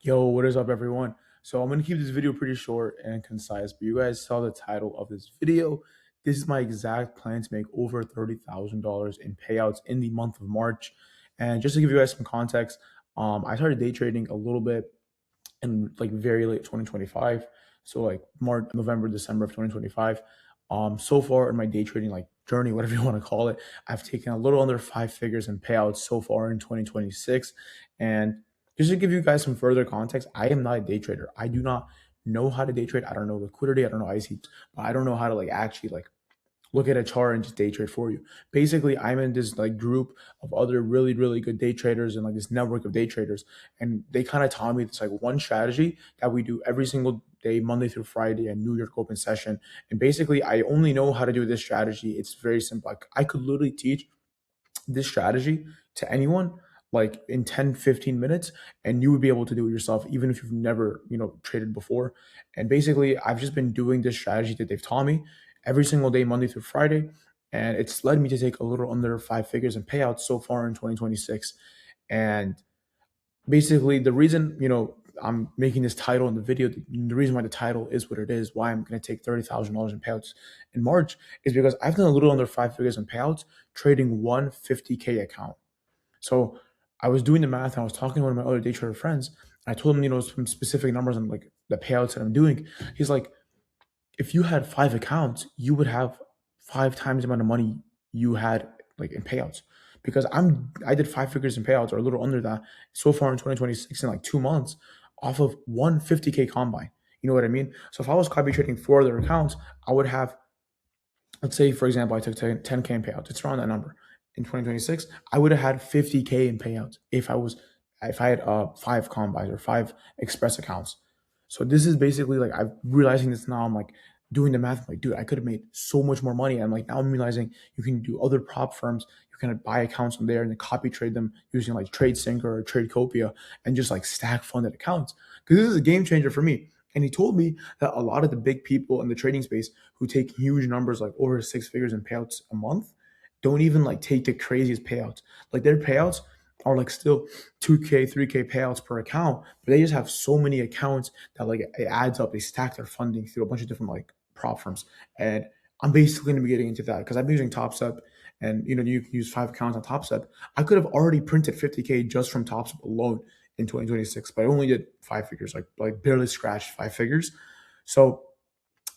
Yo, what is up, everyone? So I'm gonna keep this video pretty short and concise, but you guys saw the title of this video. This is my exact plan to make over $30,000 in payouts in the month of March. And just to give you guys some context, I started day trading a little bit in like very late 2025. So like March, November, December of 2025. So far in my day trading like journey, whatever you want to call it, I've taken a little under five figures in payouts so far in 2026. And just to give you guys some further context, I am not a day trader. I do not know how to day trade. I don't know liquidity. I don't know IC, but I don't know how to like actually like look at a chart and just day trade for you. Basically, I'm in this like group of other really, really good day traders and like this network of day traders. And they kind of taught me this like one strategy that we do every single day, Monday through Friday, and New York Open session. And basically, I only know how to do this strategy. It's very simple. Like I could literally teach this strategy to anyone like in 10, 15 minutes, and you would be able to do it yourself even if you've never traded before. And basically I've just been doing this strategy that they've taught me every single day, Monday through Friday, and it's led me to take a little under five figures in payouts so far in 2026. And basically the reason I'm making this title in the video, the reason why the title is what it is, why I'm going to take $30,000 in payouts in March, is because I've done a little under five figures in payouts trading one 50K account. So I was doing the math and I was talking to one of my other day trader friends. I told him, some specific numbers on like the payouts that I'm doing. He's like, if you had five accounts, you would have five times the amount of money you had like in payouts. Because I did five figures in payouts or a little under that so far in 2026 in like 2 months off of one 50K combine. You know what I mean? So if I was copy trading four other accounts, I would have, let's say, for example, I took 10K in payouts. It's around that number. In 2026, I would have had 50K in payouts if I had five combines or five express accounts. So this is basically like I'm realizing this now. I'm like doing the math. I'm like, dude, I could have made so much more money. I'm like now I'm realizing you can do other prop firms. You can buy accounts from there and then copy trade them using like TradeSync or TradeCopia and just like stack funded accounts. Because this is a game changer for me. And he told me that a lot of the big people in the trading space who take huge numbers, like over six figures in payouts a month, don't even like take the craziest payouts. Like their payouts are like still 2K, 3K payouts per account, but they just have so many accounts that like it adds up. They stack their funding through a bunch of different like prop firms. And I'm basically going to be getting into that because I've been using TopStep, and you can use five accounts on TopStep. I could have already printed 50K just from TopStep alone in 2026, but I only did five figures, like barely scratched five figures. So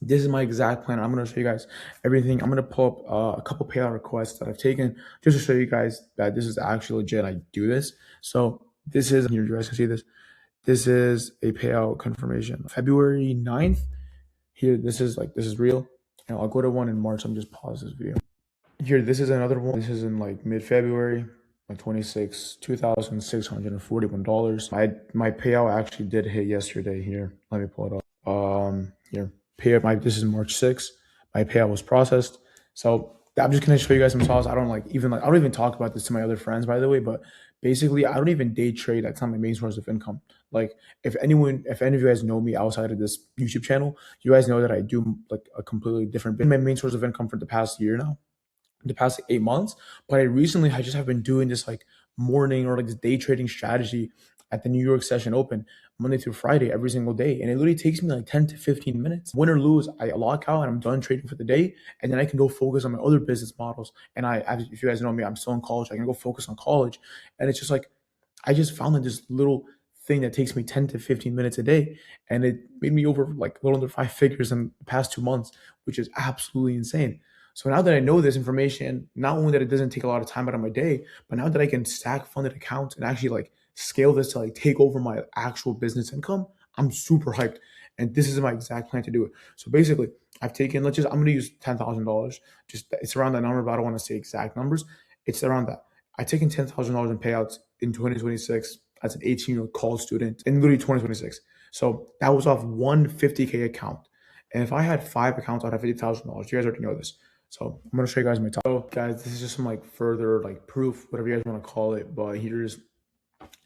this is my exact plan. I'm going to show you guys everything. I'm going to pull up a couple payout requests that I've taken just to show you guys that this is actually legit. I do this. So this is, here, you guys can see this. This is a payout confirmation. February 9th. Here, this is real. And I'll go to one in March. I'm just pause this video. Here, this is another one. This is in like mid-February, like $26,641. My payout actually did hit yesterday. Here, let me pull it up. Here, payout. This is March 6th. My payout was processed. So I'm just gonna show you guys some sauce. I don't even talk about this to my other friends, by the way. But basically, I don't even day trade. That's not my main source of income. Like if any of you guys know me outside of this YouTube channel, you guys know that I do like a completely different. Been my main source of income for the past year now, the past like 8 months. But I just have been doing this like morning or like this day trading strategy at the New York session open Monday through Friday every single day. And it literally takes me like 10 to 15 minutes. Win or lose, I lock out and I'm done trading for the day. And then I can go focus on my other business models. And if you guys know me, I'm still in college. I can go focus on college. And it's just like, I just found that this little thing that takes me 10 to 15 minutes a day. And it made me over like a little under five figures in the past 2 months, which is absolutely insane. So now that I know this information, not only that it doesn't take a lot of time out of my day, but now that I can stack funded accounts and actually like scale this to like take over my actual business income, I'm super hyped. And this is my exact plan to do it. So basically, I'm going to use $10,000. Just it's around that number, but I don't want to say exact numbers. It's around that. I've taken $10,000 in payouts in 2026 as an 18-year-old college student in literally 2026. So that was off one 50K account. And if I had five accounts, I'd have $50,000. You guys already know this. So I'm gonna show you guys my top. So guys, this is just some like further like proof, whatever you guys want to call it. But here's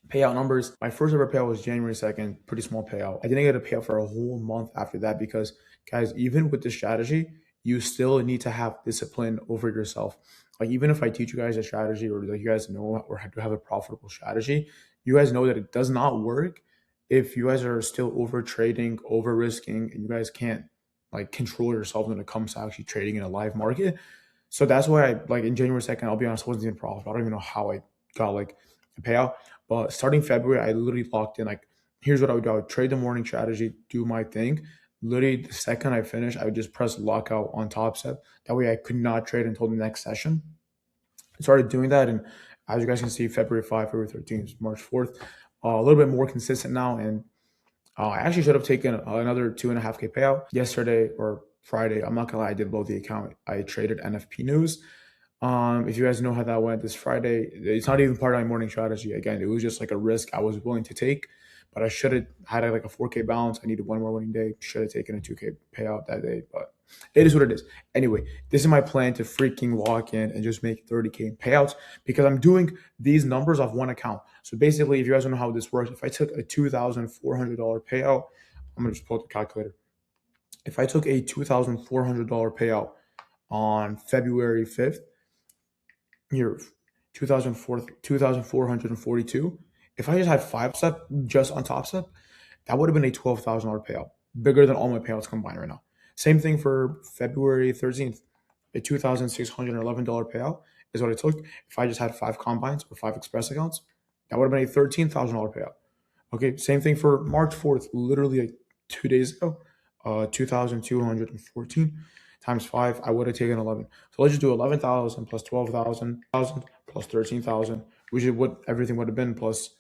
payout numbers. My first ever payout was January 2nd, pretty small payout. I didn't get a payout for a whole month after that because guys, even with this strategy, you still need to have discipline over yourself. Like even if I teach you guys a strategy or like you guys know or have to have a profitable strategy, you guys know that it does not work if you guys are still over trading, over risking, and you guys can't like control yourself when it comes to actually trading in a live market. So that's why I like in January 2nd, I'll be honest, I wasn't in profit. I don't even know how I got like a payout. But starting February, I literally locked in like here's what I would do. I would trade the morning strategy, do my thing. Literally the second I finish, I would just press lockout on top step. That way I could not trade until the next session. I started doing that, and as you guys can see, February 5th, February 13th, March 4th, a little bit more consistent now. And I actually should have taken another 2.5K payout yesterday or Friday. I'm not gonna lie, I did blow the account. I traded NFP news. If you guys know how that went this Friday, it's not even part of my morning strategy. Again, it was just like a risk I was willing to take, but I should have had like a 4K balance. I needed one more winning day. Should have taken a 2K payout that day, but it is what it is. Anyway, this is my plan to freaking lock in and just make 30K in payouts because I'm doing these numbers off one account. So basically, if you guys don't know how this works, if I took a $2,400 payout, I'm gonna just pull up the calculator. If I took a $2,400 payout on February 5th, here 2,442. If I just had five step just on top step, that would have been a $12,000 payout, bigger than all my payouts combined right now. Same thing for February 13th, a $2,611 payout is what it took. If I just had five combines or five express accounts, that would have been a $13,000 payout. Okay, same thing for March 4th, literally like 2 days ago, 2,214 times five, I would have taken 11. So let's just do 11,000 plus 12,000 plus 13,000, which is what everything would have been. Plus,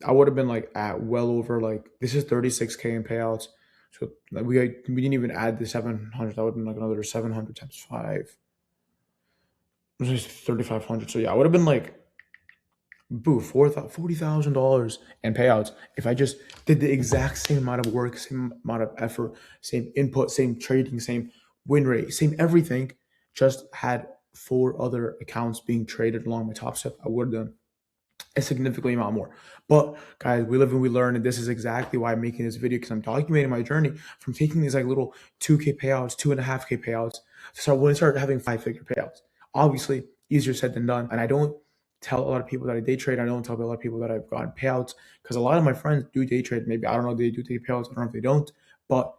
I would have been like at well over like this is 36K in payouts. So like we didn't even add the 700. That would have been like another 700 times five, which is 3,500. So yeah, I would have been like boo, $40,000 in payouts if I just did the exact same amount of work, same amount of effort, same input, same trading, same win rate, same everything. Just had four other accounts being traded along my top step. I would have done a significantly amount more. But guys, we live and we learn, and this is exactly why I'm making this video because I'm documenting my journey from taking these like little 2K payouts, 2.5K payouts, to start when I started having 5-figure payouts. Obviously, easier said than done. And I don't tell a lot of people that I day trade. I don't tell a lot of people that I've gotten payouts because a lot of my friends do day trade. Maybe I don't know if they do take payouts. I don't know if they don't. But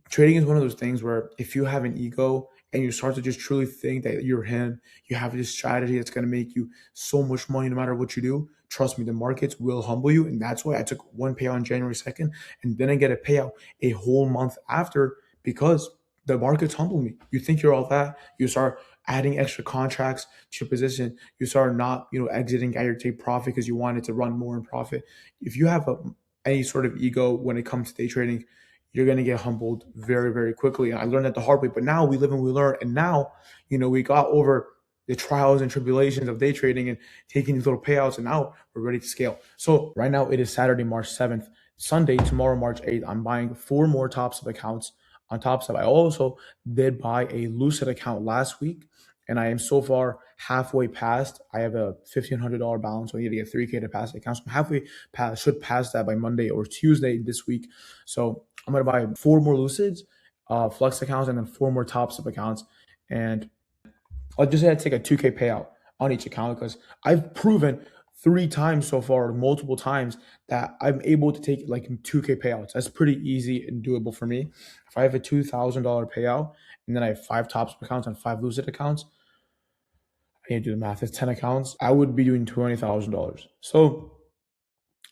trading is one of those things where if you have an ego and you start to just truly think that you're him, you have this strategy that's going to make you so much money no matter what you do. Trust me, the markets will humble you. And that's why I took one payout on January 2nd and then I get a payout a whole month after because the markets humble me. You think you're all that, you start adding extra contracts to your position, you start not, exiting at your take profit because you want it to run more in profit. If you have any sort of ego when it comes to day trading, you're going to get humbled very, very quickly. And I learned that the hard way, but now we live and we learn. And now, we got over the trials and tribulations of day trading and taking these little payouts, and now we're ready to scale. So right now it is Saturday, March 7th. Sunday, tomorrow, March 8th, I'm buying four more TopStep accounts. On TopStep, I also did buy a Lucid account last week, and I am so far halfway past. I have a $1,500 balance, so I need to get 3K to pass the account. So I'm halfway past, should pass that by Monday or Tuesday this week. So I'm gonna buy four more Lucids, Flex accounts, and then four more TopStep accounts. And I'll just say I take a 2K payout on each account because I've proven 3 times so far, multiple times, that I'm able to take like 2K payouts. That's pretty easy and doable for me. If I have a $2,000 payout and then I have five TopStep accounts and five Lucid accounts, I can't do the math. It's 10 accounts. I would be doing $20,000. So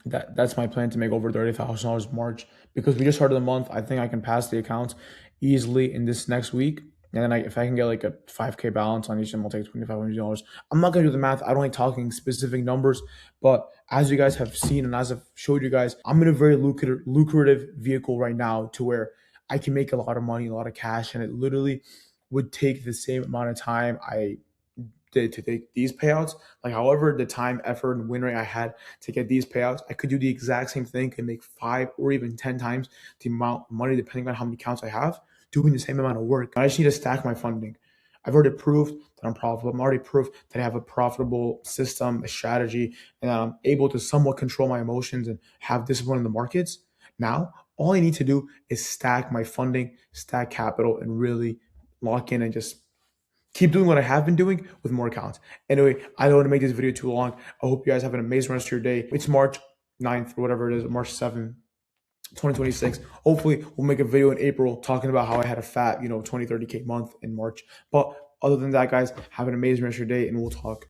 that's my plan, to make over $30,000 March because we just started the month. I think I can pass the accounts easily in this next week. And then if I can get like a 5K balance on each of them, I'll take $2,500. I'm not gonna do the math. I don't like talking specific numbers, but as you guys have seen and as I've showed you guys, I'm in a very lucrative vehicle right now to where I can make a lot of money, a lot of cash, and it literally would take the same amount of time I did to take these payouts. Like, however, the time, effort, and win rate I had to get these payouts, I could do the exact same thing and make 5 or even 10 times the amount of money, depending on how many accounts I have, doing the same amount of work. I just need to stack my funding. I've already proved that I'm profitable. I'm already proved that I have a profitable system, a strategy, and that I'm able to somewhat control my emotions and have discipline in the markets. Now, all I need to do is stack my funding, stack capital, and really lock in and just keep doing what I have been doing with more accounts. Anyway, I don't want to make this video too long. I hope you guys have an amazing rest of your day. It's March. 9th or whatever it is, March 7th. 2026. Hopefully, we'll make a video in April talking about how I had a fat, 20, 30K month in March. But other than that, guys, have an amazing rest of your day and we'll talk.